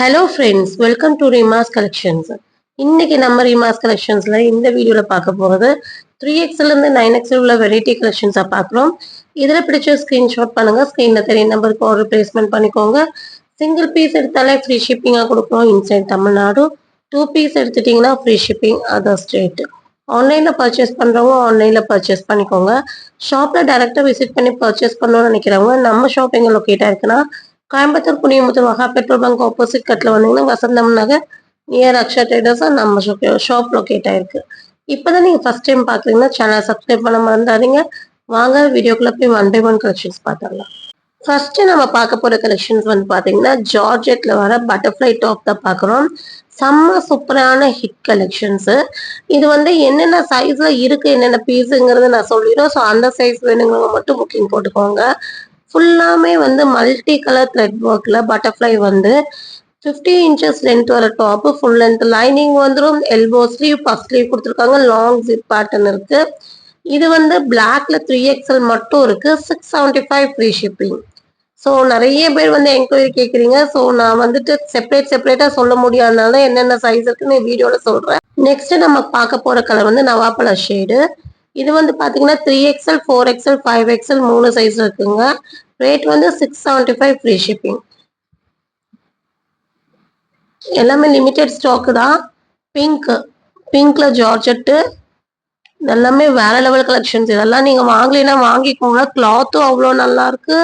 Hello friends, welcome to Reemas collections. இன்னைக்கு நம்ம ரீமாஸ் கலெக்ஷன்ஸ்ல இந்த வீடியோல பார்க்க போகிறது 3XL இருந்து 9XL உள்ள வெரைட்டி கலெக்ஷன்ஸாக பார்க்குறோம். இதில் பிடிச்ச ஸ்க்ரீன்ஷாட் பண்ணுங்க. ஸ்க்ரீனில் தெரிய நம்பருக்கு ஆர்டர் பிளேஸ்மெண்ட் பண்ணிக்கோங்க. சிங்கிள் பீஸ் எடுத்தாலே ஃப்ரீ ஷிப்பிங்காக கொடுக்குறோம் இன்சைட் தமிழ்நாடு. 2 பீஸ் எடுத்துட்டிங்கன்னா ஃப்ரீ ஷிப்பிங் அதர் ஸ்டேட். ஆன்லைனில் பர்ச்சேஸ் பண்ணுறவங்க ஆன்லைனில் பர்ச்சேஸ் பண்ணிக்கோங்க. ஷாப்பில் டைரெக்டாக விசிட் பண்ணி பர்ச்சேஸ் பண்ணணும்னு நினைக்கிறவங்க நம்ம ஷாப் எங்கே லொக்கேட்டாக இருக்குன்னா கோயம்புத்தூர் குனியமுத்தூர் மகா பெட்ரோல் பங்க் ஆப்போசிட் கட்டில் வந்தீங்கன்னா வசந்தம் நகர் நியர் அக்ஷா ட்ரேடர்ஸ் நம்ம ஷாப் லொக்கேட் ஆயிருக்கு. இப்போதான் நீங்கள் ஃபர்ஸ்ட் டைம் பார்க்குறீங்கன்னா சேனல் சப்ஸ்கிரைப் பண்ண மறந்துடாதீங்க. வாங்க வீடியோக்குள்ள போய் 1 by 1 கலெக்ஷன்ஸ் பார்த்துடலாம். ஃபர்ஸ்ட் நம்ம பார்க்க போற கலெக்ஷன்ஸ் வந்து பாத்தீங்கன்னா ஜார்ஜெட்ல வர பட்டர்ஃப்ளை டாப் தான் பார்க்குறோம். செம்ம சூப்பரான ஹிட் கலெக்ஷன்ஸ். இது வந்து என்னென்ன சைஸ்ல இருக்கு என்னென்ன பீஸுங்கிறத நான் சொல்லிடுறோம். ஸோ அந்த சைஸ் வேணுங்கிறவங்க மட்டும் புக்கிங் போட்டுக்கோங்க. ஃபுல்லாமே வந்து மல்டி கலர் த்ரெட் ஒர்க்ல பட்டர்ஃப்ளை வந்து 50 இன்ச்சஸ் லென்த் வர டாப், ஃபுல் லென்த் லைனிங் வந்துடும். எல்போ ஸ்லீவ், பஃப் ஸ்லீவ் கொடுத்துருக்காங்க. லாங் ஜிப் பேட்டர்ன் இருக்கு. இது வந்து பிளாக்ல 3XL மட்டும் இருக்கு. 675 ஃப்ரீ ஷிப்பிங். ஸோ நிறைய பேர் வந்து என்கொயரி கேட்குறீங்க. ஸோ நான் வந்துட்டு செப்பரேட்டா சொல்ல முடியாதனால என்னென்ன சைஸ் இருக்குன்னு வீடியோல சொல்றேன். நெக்ஸ்ட் நம்ம பார்க்க போற கலர் வந்து நவாப்பழ ஷேடு. இது வந்து பாத்தீங்கன்னா 3XL 4XL 5XL 3 சைஸ் இருக்குங்க. ரேட் வந்து 675 ஃப்ரீ ஷிப்பிங். எல்லாமே லிமிடெட் ஸ்டாக் தான். பிங்க்ல ஜார்ஜெட்டு எல்லாமே வேற லெவல் கலெக்ஷன்ஸ். இதெல்லாம் நீங்க வாங்கலைன்னா வாங்கிக்கோங்க. கிளாத்தும் அவ்வளோ நல்லா இருக்கு.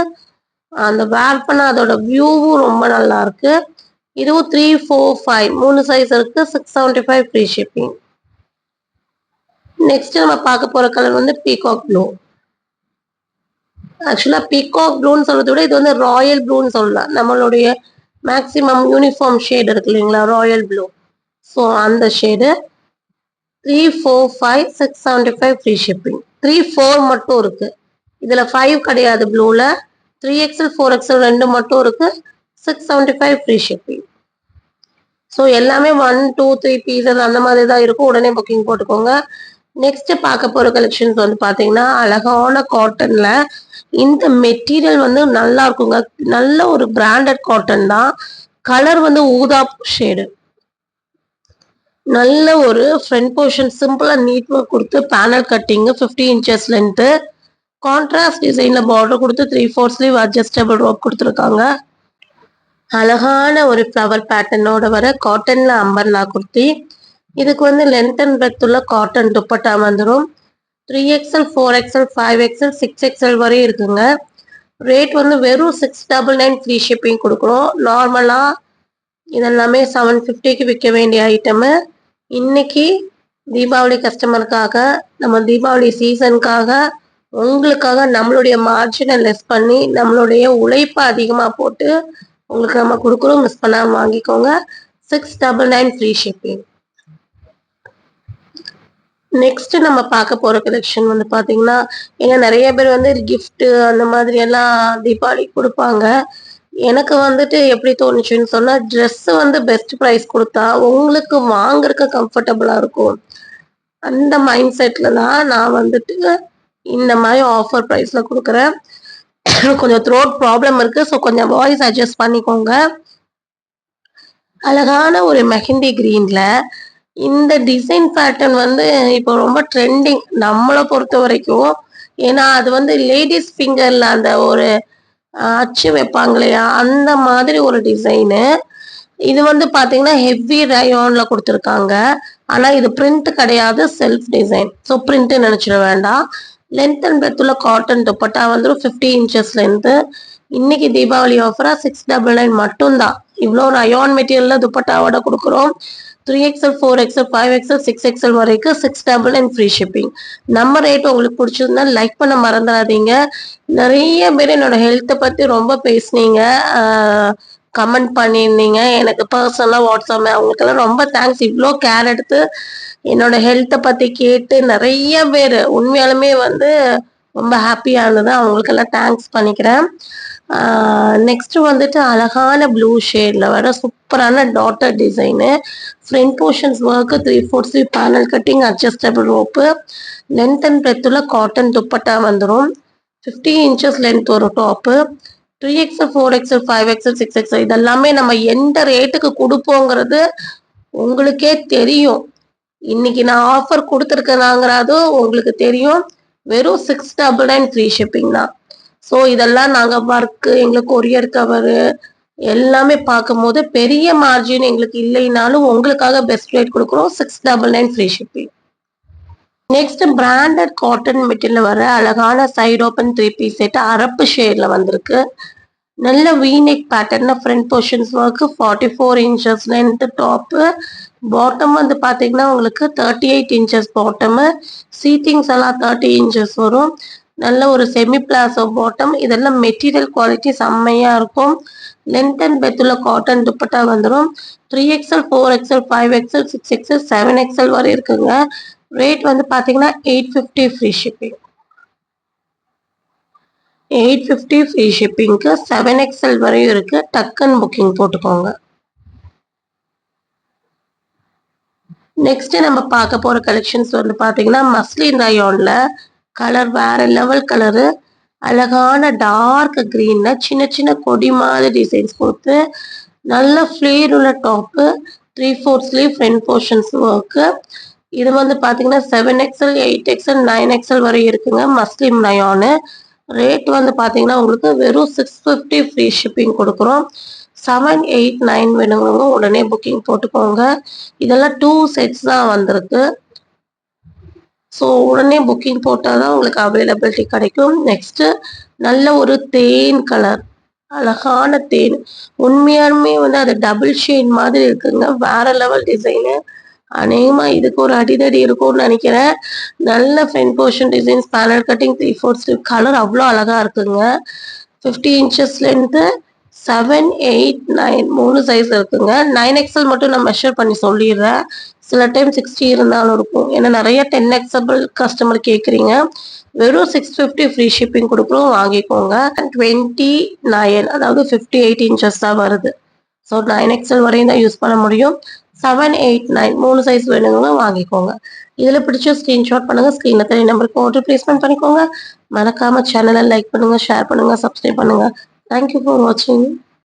அந்த வேர் பண்ண அதோட வியூவும் ரொம்ப நல்லா இருக்கு. இதுவும் 3, 4, 5 3 சைஸ் இருக்கு. 675 ஃப்ரீ ஷிப்பிங். நெக்ஸ்ட் நம்ம பார்க்க போற கலர் வந்து பீகாக் ப்ளூ. ஆக்சுவலா பீகாக் ப்ளூன்னு சொல்றதை விட இது வந்து ராயல் ப்ளூன்னு சொல்லலாம். நம்மளுடைய மேக்சிமம் யூனிஃபார்ம் ஷேட் இருக்கு இல்லைங்களா, ராயல் ப்ளூ. ஸோ அந்த ஷேடு 3, 4, 5 675 ஃப்ரீ ஷிப்பிங். 3, 4 மட்டும் இருக்கு. இதுல 5 கிடையாது. ப்ளூல 3XL 4XL 2 மட்டும் இருக்கு. 675 ஃப்ரீ ஷிப்பிங். ஸோ எல்லாமே 1, 2, 3 பீசஸ் அந்த மாதிரி தான் இருக்கும். உடனே புக்கிங் போட்டுக்கோங்க. நெக்ஸ்ட் பார்க்க போற கலெக்ஷன்ஸ் வந்து பாத்தீங்கன்னா அழகான காட்டன்ல இந்த மெட்டீரியல் வந்து நல்லா இருக்குங்க. நல்ல ஒரு பிராண்டட் காட்டன் தான். கலர் வந்து ஊதா ஷேடு. நல்ல ஒரு ஃப்ரண்ட் போர்ஷன் சிம்பிளா நீட் ஒர்க் கொடுத்து panel cutting 50 inches length, contrast டிசைன்ல பார்டர் கொடுத்து 3/4 ஸ்லீவ் அட்ஜஸ்டபிள் ரோப் கொடுத்துருக்காங்க. அழகான ஒரு ஃப்ளவர் பேட்டர்னோட வர காட்டன்ல அம்பர்லா குர்த்தி. இதுக்கு வந்து லென்த் அண்ட் பிரெத் உள்ள காட்டன் துப்பட்டா வந்துடும். 3XL 4XL 5XL 6XL வரையும் இருக்குங்க. ரேட் வந்து வெறும் 699 ஃப்ரீ ஷிப்பிங் கொடுக்குறோம். நார்மலா இதெல்லாமே 750க்கு விற்க வேண்டிய ஐட்டமு. இன்னைக்கு தீபாவளி கஸ்டமருக்காக, நம்ம தீபாவளி சீசனுக்காக, உங்களுக்காக நம்மளுடைய மார்ஜினை லெஸ் பண்ணி நம்மளுடைய உழைப்பை அதிகமாக போட்டு உங்களுக்கு நம்ம கொடுக்குறோம். மிஸ் பண்ணாமல் வாங்கிக்கோங்க. 699 ஃப்ரீ ஷிப்பிங். நெக்ஸ்ட் நம்ம பார்க்க போற கலெக்ஷன் வந்து பாத்தீங்கன்னா, ஏன்னா நிறைய பேர் வந்து கிஃப்ட் அந்த மாதிரி எல்லாம் தீபாவளிக்கு கொடுப்பாங்க. எனக்கு வந்துட்டு எப்படி தோணுச்சுன்னு சொன்னா, ட்ரெஸ் வந்து பெஸ்ட் ப்ரைஸ் கொடுத்தா உங்களுக்கு வாங்குறதுக்கு கம்ஃபர்டபுளா இருக்கும். அந்த மைண்ட் செட்ல தான் நான் வந்துட்டு இந்த மாதிரி ஆஃபர் ப்ரைஸ்ல கொடுக்குறேன். கொஞ்சம் த்ரோட் ப்ராப்ளம் இருக்கு. ஸோ கொஞ்சம் வாய்ஸ் அட்ஜஸ்ட் பண்ணிக்கோங்க. அழகான ஒரு மெஹந்தி கிரீன்ல இந்த டிசைன் பேட்டர்ன் வந்து இப்போ ரொம்ப ட்ரெண்டிங் நம்மளை பொறுத்த வரைக்கும். ஏன்னா அது வந்து லேடிஸ் ஃபிங்கர்ல அந்த ஒரு அச்சு வைப்பாங்க இல்லையா, அந்த மாதிரி ஒரு டிசைனு. இது வந்து பாத்தீங்கன்னா ஹெவி ரயோன்ல கொடுத்துருக்காங்க. ஆனா இது பிரிண்ட் கிடையாது, செல்ஃப் டிசைன். ஸோ பிரிண்ட் நினைச்சிட வேண்டாம். லென்த் அண்ட் பெத்துள்ள காட்டன் துப்பட்டா வந்துடும். 50 இன்ச்சஸ் லென்த். இன்னைக்கு தீபாவளி ஆஃபரா 699 மட்டும்தான். இவ்வளோ ரயோன் மெட்டீரியல்ல துப்பட்டாவோட கொடுக்குறோம். 3XL 4XL 5XL 6XL வரைக்கும் 699 ஃப்ரீ ஷிப்பிங். நம்ம ரேட் உங்களுக்கு பிடிச்சிருந்தா லைக் பண்ண மறந்துடாதீங்க. நிறைய பேர் என்னோட ஹெல்த்தை பத்தி ரொம்ப பேசுனீங்க, கமெண்ட் பண்ணியிருந்தீங்க. எனக்கு பர்சனலா வாட்ஸ்அப் அவங்களுக்கெல்லாம் ரொம்ப தேங்க்ஸ். இவ்வளோ கேர் எடுத்து என்னோட ஹெல்த்தை பத்தி கேட்டு நிறைய பேர் உண்மையாலுமே வந்து ரொம்ப ஹாப்பியானது. அவங்களுக்கெல்லாம் தேங்க்ஸ் பண்ணிக்கிறேன். நெக்ஸ்ட் வந்துட்டு அழகான ப்ளூ ஷேட்ல வர சூப்பரான daughter design. Front portions work 3/4 sleeve panel cutting adjustable rope. Length and பிரெத்துள்ள காட்டன் துப்பட்டா வந்துடும். 50 இன்ச்சஸ் லென்த் ஒரு top. 3XL 4XL 5XL 6XL இதெல்லாமே நம்ம எந்த ரேட்டுக்கு கொடுப்போங்கிறது உங்களுக்கே தெரியும். இன்னைக்கு நான் ஆஃபர் கொடுத்துருக்கேனாங்கிறதோ உங்களுக்கு தெரியும். வெறும் 699 ஃப்ரீ ஷிப்பிங் தான். ஸோ இதெல்லாம் நாங்கள் ஒர்க்கு எங்களுக்கு கொரியர் கவரு எல்லாமே பார்க்கும்போது பெரிய மார்ஜின் எங்களுக்கு இல்லைனாலும் உங்களுக்காக பெஸ்ட் ரேட் கொடுக்குறோம். 699 free shipping. Next branded cotton material வர அழகான சைடு ஓப்பன் 3 பீஸ் செட் அரப்பு ஷேட்ல வந்திருக்கு. நல்ல V-neck pattern front portions work 44 inches length top. Bottom வந்து பார்த்தீங்கன்னா உங்களுக்கு 38 இன்ச்சஸ் பாட்டம். சீட்டிங்ஸ் எல்லாம் 30 இன்ச்சஸ் வரும். நல்ல ஒரு செமி பிளாசோ பாட்டம். இதெல்லாம் மெட்டீரியல் குவாலிட்டி செம்மையா இருக்கும். லென்த் அண்ட் பெத்துல காட்டன் துப்பட்டா வந்துடும். 3XL 4XL 5XL 6XL 7XL வரை இருக்குங்க. ரேட் வந்து பார்த்தீங்கன்னா 850 ஃப்ரீ ஷிப்பிங். 850 ஃப்ரீ ஷிப்பிங்க்கு 7XL வரையும் இருக்கு. டக்குன்னு புக்கிங் போட்டுக்கோங்க. நெக்ஸ்ட் நம்ம பார்க்க போற கலெக்ஷன்ஸ் வந்து பார்த்தீங்கன்னா மஸ்லின் ரயான்ல கலர் வேற லெவல் கலரு. அழகான டார்க் கிரீன்ல சின்ன சின்ன கொடி மாதிரி டிசைன்ஸ் கொடுத்து நல்ல ஃபிளேர் உள்ள top. 3/4 sleeve front portions work. இது வந்து பார்த்தீங்கன்னா 7XL 8XL 9XL வரை இருக்குங்க. Muslin rayon. ரேட் வந்து பார்த்தீங்கன்னா உங்களுக்கு வெறும் 650 ஃப்ரீ ஷிப்பிங் கொடுக்குறோம். 7, 8, 9 வேணுங்க உடனே புக்கிங் போட்டுக்கோங்க. இதெல்லாம் 2 செட்ஸ் தான் வந்திருக்கு. ஸோ உடனே புக்கிங் போட்டால் தான் உங்களுக்கு அவைலபிலிட்டி கிடைக்கும். நெக்ஸ்ட் நல்ல ஒரு தேன் கலர், அழகான தேன். உண்மையாலுமே வந்து அது டபுள் ஷேட் மாதிரி இருக்குங்க. வேற லெவல் டிசைனு. அநேகமாக இதுக்கு ஒரு அடிதடி இருக்கும்னு நினைக்கிறேன். நல்ல front portion designs, panel cutting, 3/4 sleeve. Colour அவ்வளோ அழகா இருக்குங்க. 50 இன்ச்சஸ் லென்த்து. 7, 8, 9 3 சைஸ் இருக்குங்க. 9XL மட்டும் நான் மெஷர் பண்ணி சொல்லிடுறேன். சில டைம் 60 இருந்தாலும் இருக்கும். ஏன்னா நிறைய 10XL கஸ்டமர் கேட்குறீங்க. வெறும் 650 ஃப்ரீ ஷிப்பிங் கொடுக்குறோம், வாங்கிக்கோங்க. 29 அதாவது 58 இன்ச்சஸ் தான் வருது. ஸோ 9XL வரையும் தான் யூஸ் பண்ண முடியும். 7, 8, 9 3 சைஸ் வேணுங்க, வாங்கிக்கோங்க. இதில் பிடிச்ச ஸ்க்ரீன்ஷாட் பண்ணுங்க. ஸ்க்ரீனில் தெரிய நம்பருக்கு ஆர்டர் பிளேஸ்மெண்ட் பண்ணிக்கோங்க. மறக்காம சேனலை லைக் பண்ணுங்க, ஷேர் பண்ணுங்க, சப்ஸ்கிரைப் பண்ணுங்க. தேங்க்யூ ஃபார் வாட்சிங்.